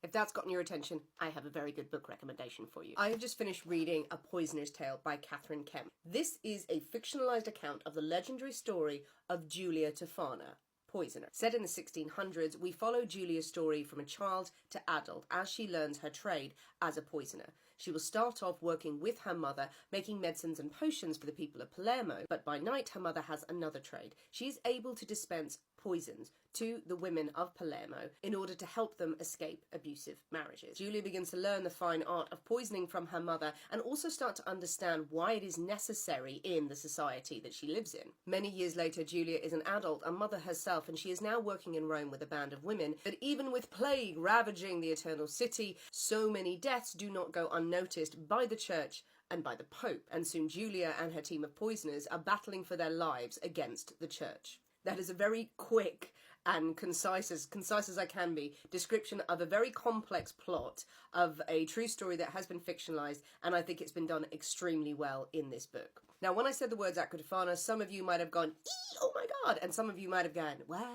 If that's gotten your attention, I have a very good book recommendation for you. I have just finished reading A Poisoner's Tale by Cathryn Kemp. This is a fictionalized account of the legendary story of Julia Tofana, poisoner. Set in the 1600s, we follow Julia's story from a child to adult as she learns her trade as a poisoner. She will start off working with her mother, making medicines and potions for the people of Palermo, but by night her mother has another trade. She is able to dispense poisons to the women of Palermo in order to help them escape abusive marriages. Julia begins to learn the fine art of poisoning from her mother and also start to understand why it is necessary in the society that she lives in. Many years later, Julia is an adult, a mother herself, and she is now working in Rome with a band of women. But even with plague ravaging the Eternal City, so many deaths do not go unnoticed by the church and by the Pope, and soon Julia and her team of poisoners are battling for their lives against the church. That is a very quick and concise as I can be, description of a very complex plot of a true story that has been fictionalized, and I think it's been done extremely well in this book. Now, when I said the words Aqua tofana, some of you might have gone, "Ee, oh my god," and some of you might have gone, "What?"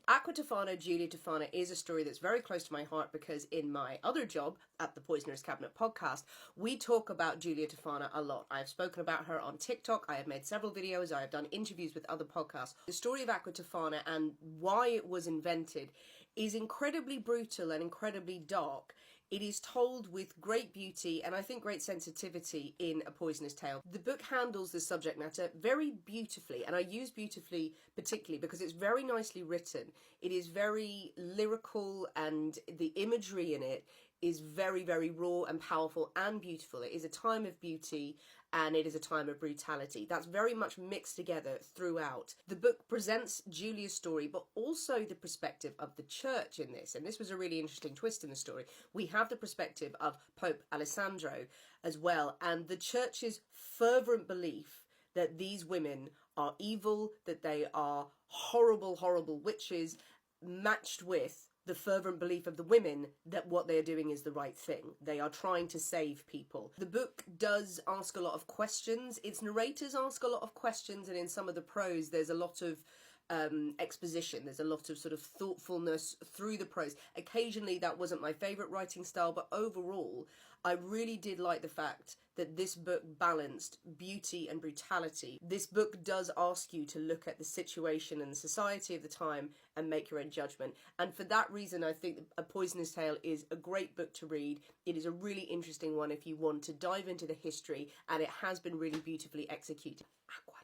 Aqua tofana, Julia Tofana is a story that's very close to my heart because in my other job at the Poisoner's Cabinet podcast, we talk about Julia Tofana a lot. I have spoken about her on TikTok, I have made several videos, I have done interviews with other podcasts. The story of Aqua tofana and why it was invented is incredibly brutal and incredibly dark. It is told with great beauty and I think great sensitivity in A Poisoner's Tale. The book handles the subject matter very beautifully, and I use beautifully particularly because it's very nicely written. It is very lyrical and the imagery in it is very, very raw and powerful and beautiful. It is a time of beauty and it is a time of brutality. That's very much mixed together throughout. The book presents Julia's story, but also the perspective of the church in this. And this was a really interesting twist in the story. We have the perspective of Pope Alessandro as well, and the church's fervent belief that these women are evil, that they are horrible, horrible witches, matched with the fervent belief of the women that what they are doing is the right thing. They are trying to save people. The book does ask a lot of questions. Its narrators ask a lot of questions, and in some of the prose there's a lot of exposition. There's a lot of sort of thoughtfulness through the prose. Occasionally that wasn't my favourite writing style, but overall I really did like the fact that this book balanced beauty and brutality. This book does ask you to look at the situation and the society of the time and make your own judgment. And for that reason, I think A Poisoner's Tale is a great book to read. It is a really interesting one if you want to dive into the history, and it has been really beautifully executed. Aqua.